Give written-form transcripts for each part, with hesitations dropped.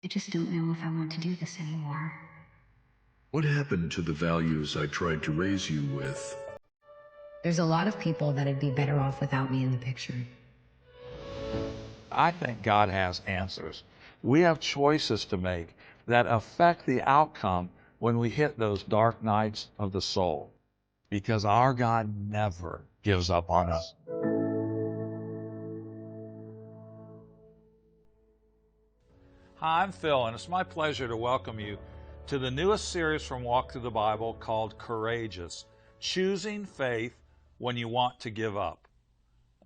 I just don't know if I want to do this anymore. What happened to the values I tried to raise you with? There's a lot of people that'd be better off without me in the picture. I think God has answers. We have choices to make that affect the outcome when we hit those dark nights of the soul, because our God never gives up on us. Hi, I'm Phil, and it's my pleasure to welcome you to the newest series from Walk Through the Bible called Courageous, Choosing Faith When You Want to Give Up.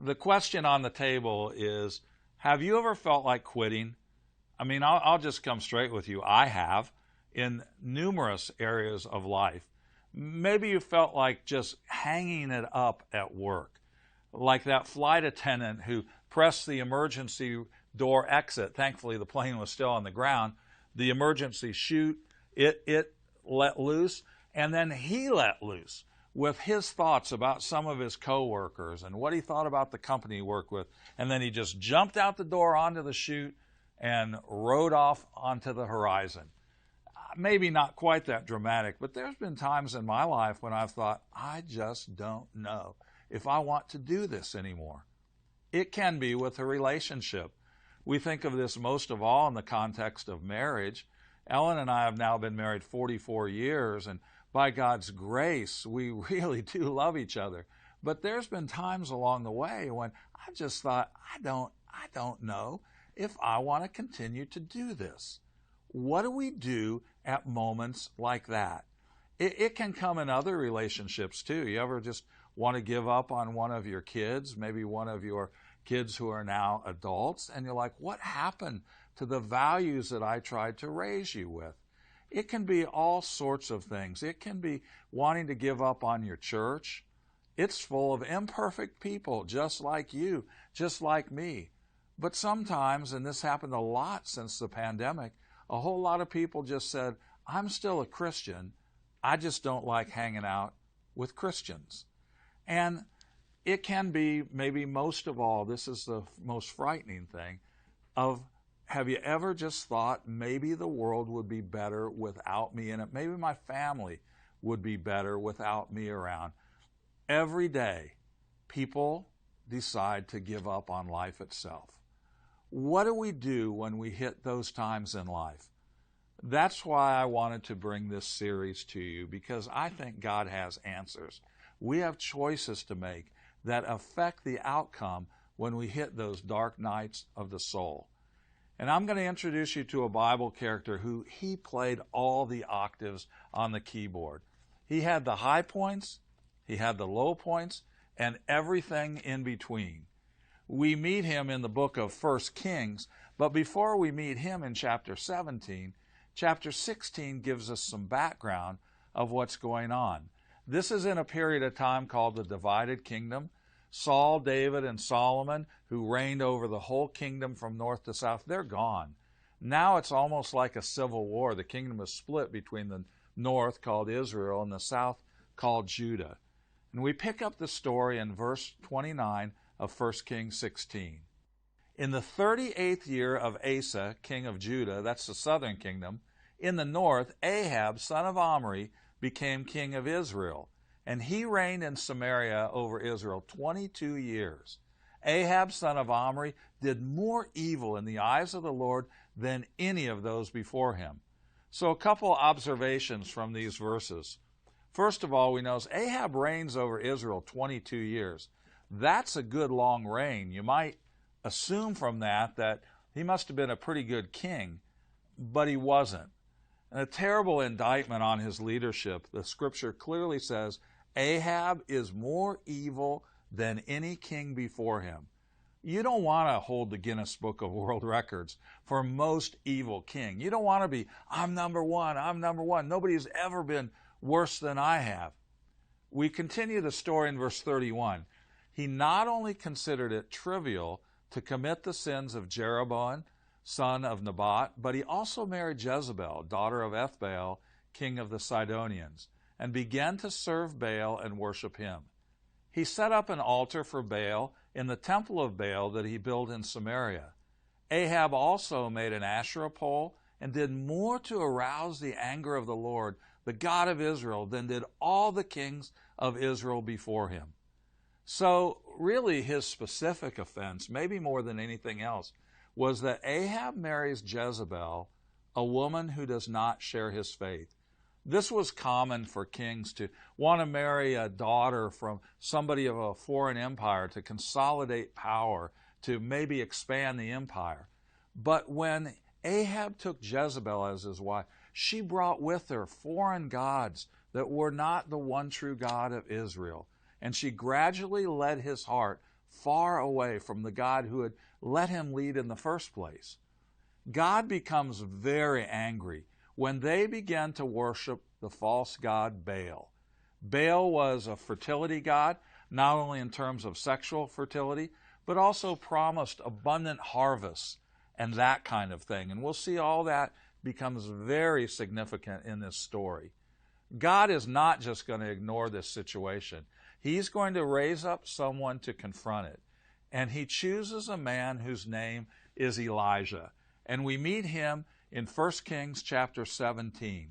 The question on the table is, have you ever felt like quitting? I mean, I'll just come straight with you. I have, in numerous areas of life. Maybe you felt like just hanging it up at work, like that flight attendant who pressed the emergency door exit. Thankfully, the plane was still on the ground. The emergency chute, it let loose, and then he let loose with his thoughts about some of his coworkers and what he thought about the company he worked with. And then he just jumped out the door onto the chute and rode off onto the horizon. Maybe not quite that dramatic, but there's been times in my life when I've thought, I just don't know if I want to do this anymore. It can be with a relationship. We think of this most of all in the context of marriage. Ellen and I have now been married 44 years, and by God's grace, we really do love each other. But there's been times along the way when I just thought, I don't know if I want to continue to do this. What do we do at moments like that? It can come in other relationships too. You ever just want to give up on one of your kids, maybe one of your kids who are now adults, and you're like, what happened to the values that I tried to raise you with? It can be all sorts of things. It can be wanting to give up on your church. It's full of imperfect people just like you, just like me. But sometimes, and this happened a lot since the pandemic, a whole lot of people just said, I'm still a Christian, I just don't like hanging out with Christians. And it can be, maybe most of all, this is the most frightening thing, of have you ever just thought maybe the world would be better without me in it? Maybe my family would be better without me around. Every day, people decide to give up on life itself. What do we do when we hit those times in life? That's why I wanted to bring this series to you, because I think God has answers. We have choices to make that affect the outcome when we hit those dark nights of the soul. And I'm going to introduce you to a Bible character who he played all the octaves on the keyboard. He had the high points, he had the low points, and everything in between. We meet him in the book of 1 Kings, but before we meet him in chapter 17, chapter 16 gives us some background of what's going on. This is in a period of time called the divided kingdom. Saul, David, and Solomon, who reigned over the whole kingdom from north to south, they're gone. Now it's almost like a civil war. The kingdom is split between the north, called Israel, and the south, called Judah. And we pick up the story in verse 29 of 1 Kings 16. In the 38th year of Asa, king of Judah, that's the southern kingdom, in the north, Ahab, son of Omri, became king of Israel, and he reigned in Samaria over Israel 22 years. Ahab, son of Omri, did more evil in the eyes of the Lord than any of those before him. So a couple observations from these verses. First of all, we know Ahab reigns over Israel 22 years. That's a good long reign. You might assume from that he must have been a pretty good king, but he wasn't. And a terrible indictment on his leadership. The scripture clearly says Ahab is more evil than any king before him. You don't want to hold the Guinness Book of World Records for most evil king. You don't want to be, I'm number one, I'm number one. Nobody's ever been worse than I have. We continue the story in verse 31. He not only considered it trivial to commit the sins of Jeroboam, son of Nebat, but he also married Jezebel, daughter of Ethbaal, king of the Sidonians, and began to serve Baal and worship him. He set up an altar for Baal in the temple of Baal that he built in Samaria. Ahab also made an Asherah pole and did more to arouse the anger of the Lord, the God of Israel, than did all the kings of Israel before him. So really his specific offense, maybe more than anything else, was that Ahab marries Jezebel, a woman who does not share his faith. This was common for kings to want to marry a daughter from somebody of a foreign empire to consolidate power, to maybe expand the empire. But when Ahab took Jezebel as his wife, she brought with her foreign gods that were not the one true God of Israel. And she gradually led his heart far away from the God who had let him lead in the first place. God becomes very angry when they began to worship the false god Baal. Baal was a fertility god, not only in terms of sexual fertility, but also promised abundant harvests and that kind of thing. And we'll see all that becomes very significant in this story. God is not just going to ignore this situation. He's going to raise up someone to confront it. And he chooses a man whose name is Elijah. And we meet him in 1 Kings chapter 17.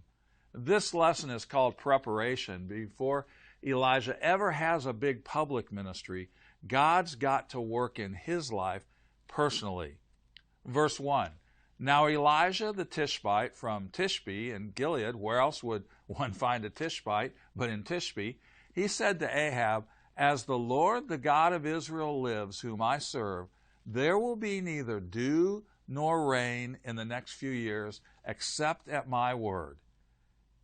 This lesson is called preparation. Before Elijah ever has a big public ministry, God's got to work in his life personally. Verse 1, Now Elijah the Tishbite from Tishbe in Gilead, where else would one find a Tishbite but in Tishbe, he said to Ahab, As the Lord the God of Israel lives, whom I serve, there will be neither dew nor rain in the next few years, except at my word.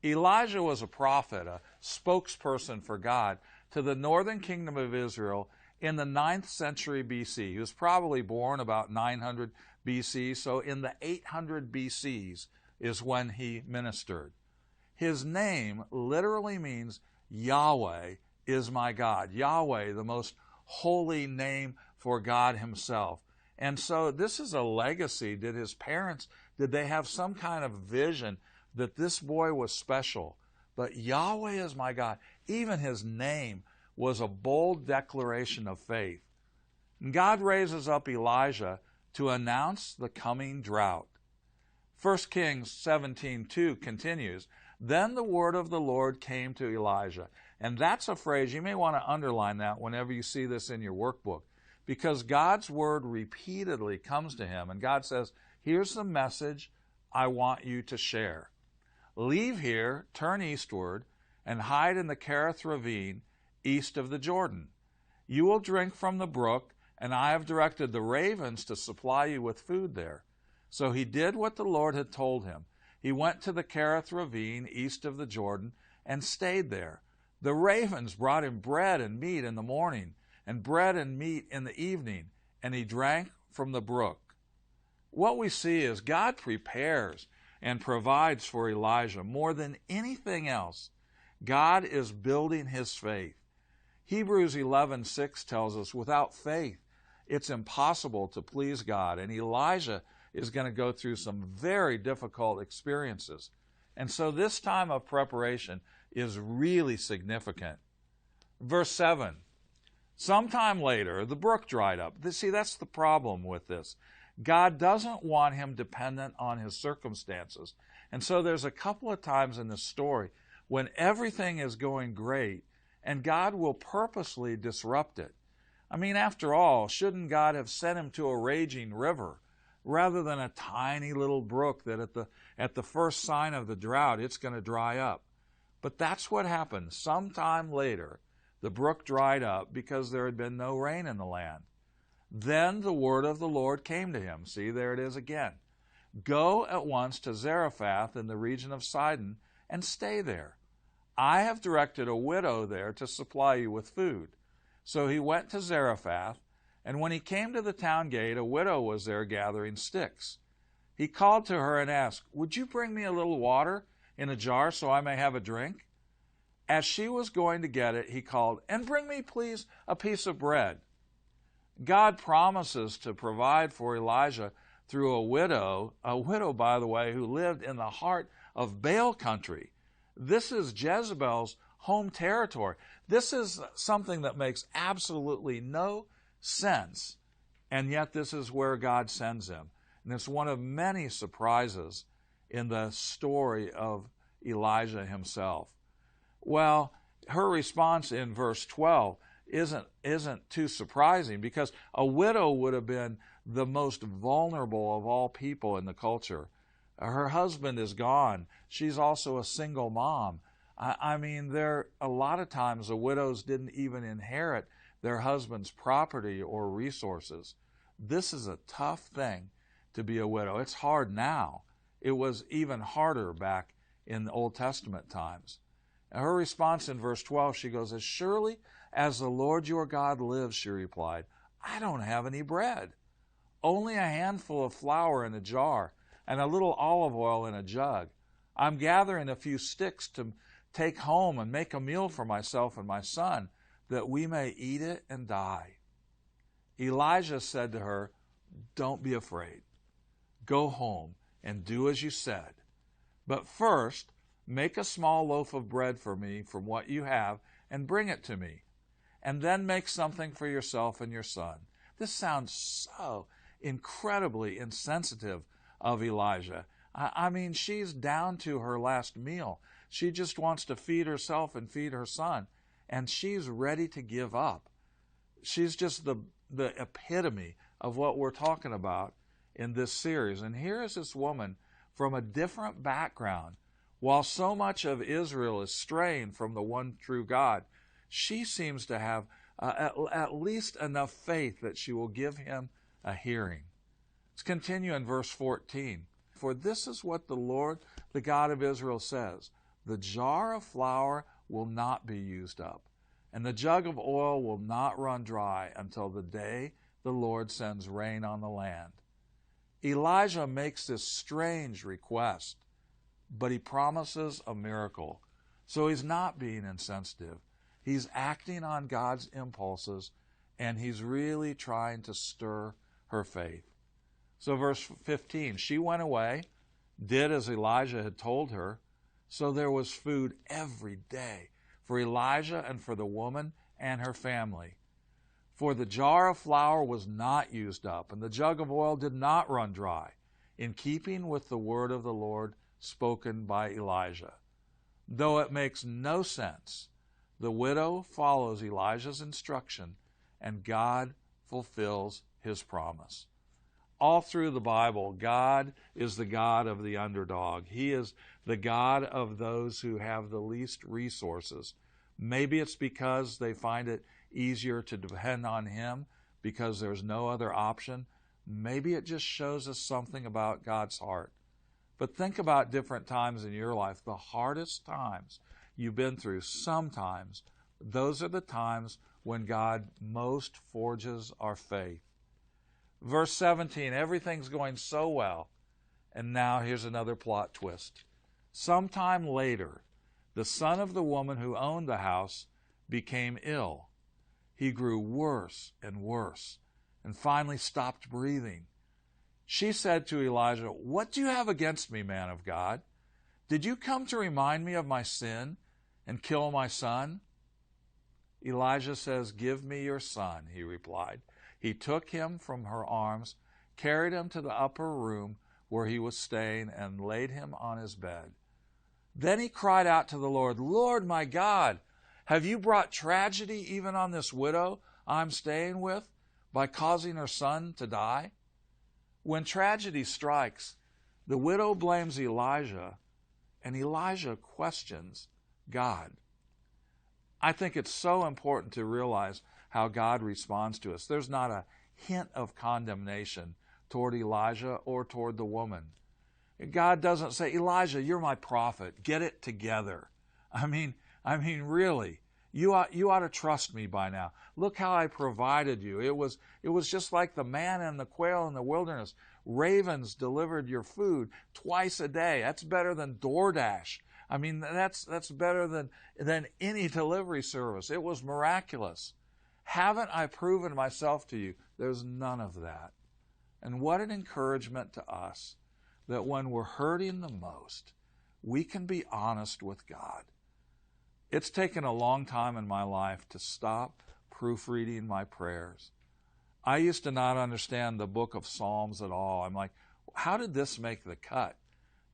Elijah was a prophet, a spokesperson for God to the northern kingdom of Israel in the 9th century BC. He was probably born about 900 BC, so in the 800 BCs is when he ministered. His name literally means Yahweh is my God. Yahweh, the most holy name for God himself. And so this is a legacy. Did his parents, did they have some kind of vision that this boy was special? But Yahweh is my God. Even his name was a bold declaration of faith. And God raises up Elijah to announce the coming drought. 1 Kings 17:2 continues, Then the word of the Lord came to Elijah. And that's a phrase, you may want to underline that whenever you see this in your workbook, because God's word repeatedly comes to him, and God says, here's the message I want you to share. Leave here, turn eastward, and hide in the Kerith ravine east of the Jordan. You will drink from the brook, and I have directed the ravens to supply you with food there. So he did what the Lord had told him. He went to the Kerith ravine east of the Jordan and stayed there. The ravens brought him bread and meat in the morning, and bread and meat in the evening, and he drank from the brook. What we see is God prepares and provides for Elijah more than anything else. God is building his faith. Hebrews 11:6 tells us, without faith, it's impossible to please God. And Elijah is going to go through some very difficult experiences. And so this time of preparation is really significant. Verse 7, Sometime later, the brook dried up. See, that's the problem with this. God doesn't want him dependent on his circumstances. And so there's a couple of times in this story when everything is going great, and God will purposely disrupt it. I mean, after all, shouldn't God have sent him to a raging river rather than a tiny little brook that at the first sign of the drought, it's going to dry up? But that's what happened. Sometime later, the brook dried up because there had been no rain in the land. Then the word of the Lord came to him. See, there it is again. Go at once to Zarephath in the region of Sidon and stay there. I have directed a widow there to supply you with food. So he went to Zarephath, and when he came to the town gate, a widow was there gathering sticks. He called to her and asked, Would you bring me a little water in a jar so I may have a drink? As she was going to get it, he called, And bring me, please, a piece of bread. God promises to provide for Elijah through a widow, by the way, who lived in the heart of Baal country. This is Jezebel's home territory. This is something that makes absolutely no sense, and yet this is where God sends him. And it's one of many surprises in the story of Elijah himself? Well, her response in verse 12 isn't too surprising, because a widow would have been the most vulnerable of all people in the culture. Her husband is gone. She's also a single mom. I mean, there a lot of times the widows didn't even inherit their husband's property or resources. This is a tough thing to be a widow. It's hard now. It was even harder back in the Old Testament times. And her response in verse 12, she goes, "As surely as the Lord your God lives," she replied, "I don't have any bread. Only a handful of flour in a jar and a little olive oil in a jug. I'm gathering a few sticks to take home and make a meal for myself and my son, that we may eat it and die." Elijah said to her, "Don't be afraid. Go home and do as you said. But first, make a small loaf of bread for me from what you have and bring it to me. And then make something for yourself and your son." This sounds so incredibly insensitive of Elijah. I mean, she's down to her last meal. She just wants to feed herself and feed her son, and she's ready to give up. She's just the epitome of what we're talking about in this series. And here is this woman from a different background. While so much of Israel is straying from the one true God, she seems to have at least enough faith that she will give him a hearing. Let's continue in verse 14. "For this is what the Lord, the God of Israel, says: the jar of flour will not be used up, and the jug of oil will not run dry until the day the Lord sends rain on the land." Elijah makes this strange request, but he promises a miracle. So he's not being insensitive. He's acting on God's impulses, and he's really trying to stir her faith. So verse 15, "She went away, did as Elijah had told her. So there was food every day for Elijah and for the woman and her family. For the jar of flour was not used up, and the jug of oil did not run dry, in keeping with the word of the Lord spoken by Elijah." Though it makes no sense, the widow follows Elijah's instruction, and God fulfills his promise. All through the Bible, God is the God of the underdog. He is the God of those who have the least resources. Maybe it's because they find it easier to depend on him because there's no other option. Maybe it just shows us something about God's heart. But think about different times in your life, the hardest times you've been through. Sometimes those are the times when God most forges our faith. Verse 17, everything's going so well. And now here's another plot twist. Sometime later, the son of the woman who owned the house became ill. He grew worse and worse, and finally stopped breathing. She said to Elijah, "What do you have against me, man of God? Did you come to remind me of my sin and kill my son?" Elijah says, "Give me your son," he replied. He took him from her arms, carried him to the upper room where he was staying, and laid him on his bed. Then he cried out to the Lord, "Lord, my God, have you brought tragedy even on this widow I'm staying with by causing her son to die?" When tragedy strikes, the widow blames Elijah, and Elijah questions God. I think it's so important to realize how God responds to us. There's not a hint of condemnation toward Elijah or toward the woman. God doesn't say, "Elijah, you're my prophet. Get it together." I mean, really, you ought to trust me by now. Look how I provided you. It was just like the manna and the quail in the wilderness. Ravens delivered your food twice a day. That's better than DoorDash. I mean, that's better than any delivery service. It was miraculous. Haven't I proven myself to you? There's none of that. And what an encouragement to us that when we're hurting the most, we can be honest with God. It's taken a long time in my life to stop proofreading my prayers. I used to not understand the book of Psalms at all. I'm like, how did this make the cut?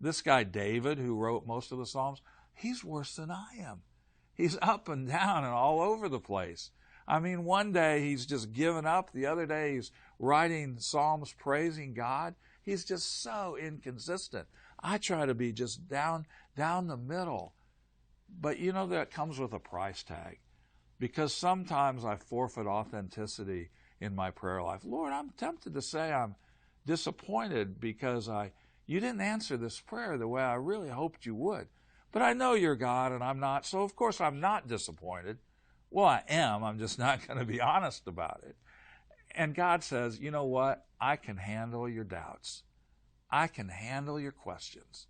This guy David, who wrote most of the Psalms, he's worse than I am. He's up and down and all over the place. I mean, one day he's just given up. The other day he's writing Psalms praising God. He's just so inconsistent. I try to be just down the middle. But you know that comes with a price tag, because sometimes I forfeit authenticity in my prayer life. Lord, I'm tempted to say I'm disappointed because you didn't answer this prayer the way I really hoped you would. But I know you're God and I'm not, so of course I'm not disappointed. Well, I am. I'm just not going to be honest about it. And God says, you know what? I can handle your doubts. I can handle your questions.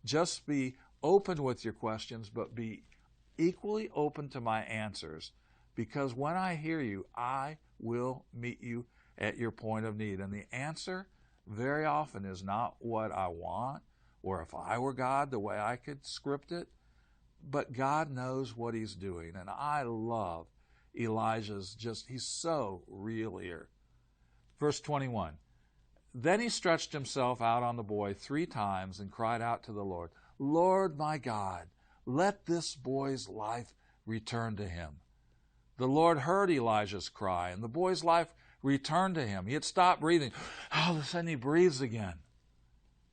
Just be open with your questions, but be equally open to my answers, because when I hear you, I will meet you at your point of need. And the answer very often is not what I want, or if I were God, the way I could script it, but God knows what he's doing. And I love Elijah's he's so real here. Verse 21, then he stretched himself out on the boy 3 times and cried out to the Lord, Lord my God, let this boy's life return to him. The Lord heard Elijah's cry, and the boy's life returned to him. He had stopped breathing. All of a sudden he breathes again.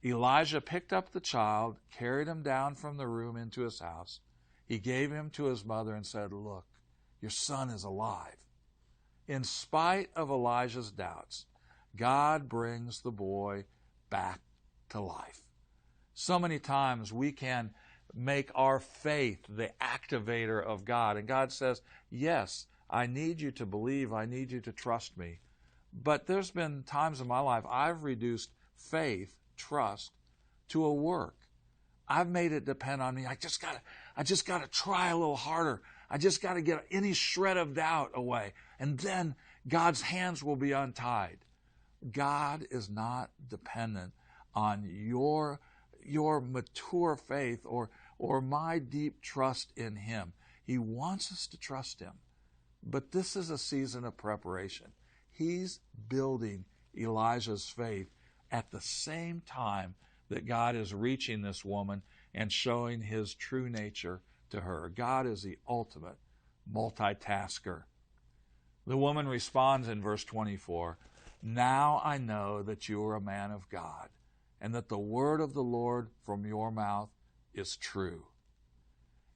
Elijah picked up the child, carried him down from the room into his house. He gave him to his mother and said, look, your son is alive. In spite of Elijah's doubts, God brings the boy back to life. So many times we can make our faith the activator of God. And God says, yes, I need you to believe. I need you to trust me. But there's been times in my life I've reduced faith, trust, to a work. I've made it depend on me. I just gotta try a little harder. I just gotta get any shred of doubt away. And then God's hands will be untied. God is not dependent on your mature faith or my deep trust in him. He wants us to trust him. But this is a season of preparation. He's building Elijah's faith at the same time that God is reaching this woman and showing his true nature to her. God is the ultimate multitasker. The woman responds in verse 24, now I know that you are a man of God, and that the word of the Lord from your mouth is true.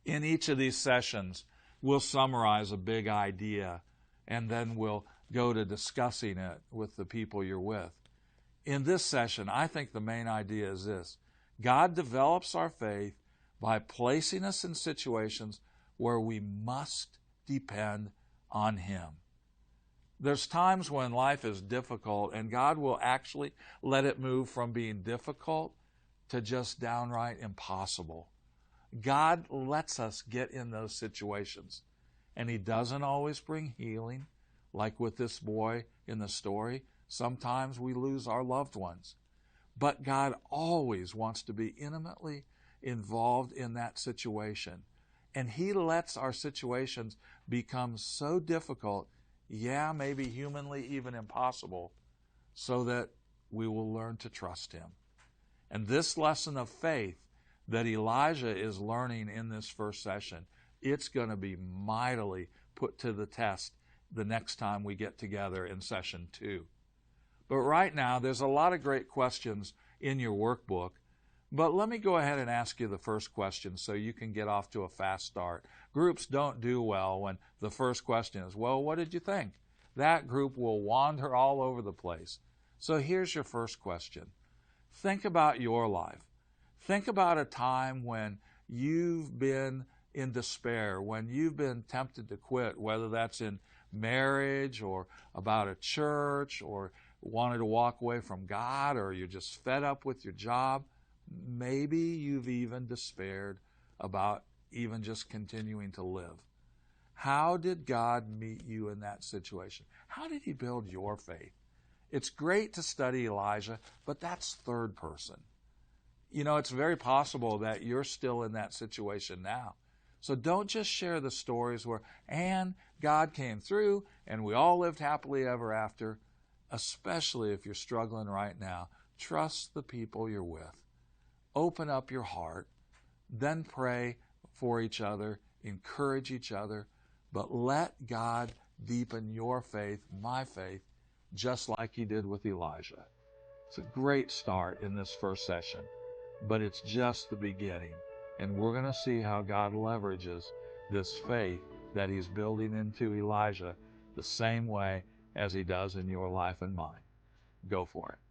In each of these sessions, we'll summarize a big idea, and then we'll go to discussing it with the people you're with. In this session, I think the main idea is this. God develops our faith by placing us in situations where we must depend on him. There's times when life is difficult, and God will actually let it move from being difficult to just downright impossible. God lets us get in those situations, and he doesn't always bring healing, like with this boy in the story. Sometimes we lose our loved ones, but God always wants to be intimately involved in that situation, and he lets our situations become so difficult, maybe humanly even impossible, so that we will learn to trust him. And this lesson of faith that Elijah is learning in this first session, it's going to be mightily put to the test the next time we get together in session 2. But right now, there's a lot of great questions in your workbook. But let me go ahead and ask you the first question so you can get off to a fast start. Groups don't do well when the first question is, well, what did you think? That group will wander all over the place. So here's your first question. Think about your life. Think about a time when you've been in despair, when you've been tempted to quit, whether that's in marriage or about a church or wanted to walk away from God, or you're just fed up with your job. Maybe you've even despaired about even just continuing to live. How did God meet you in that situation? How did he build your faith? It's great to study Elijah, but that's third person. You know, it's very possible that you're still in that situation now. So don't just share the stories where, and God came through and we all lived happily ever after, especially if you're struggling right now. Trust the people you're with. open up your heart, then pray for each other, encourage each other, but let God deepen your faith, my faith, just like he did with Elijah. It's a great start in this first session, but it's just the beginning. And we're going to see how God leverages this faith that he's building into Elijah the same way as he does in your life and mine. Go for it.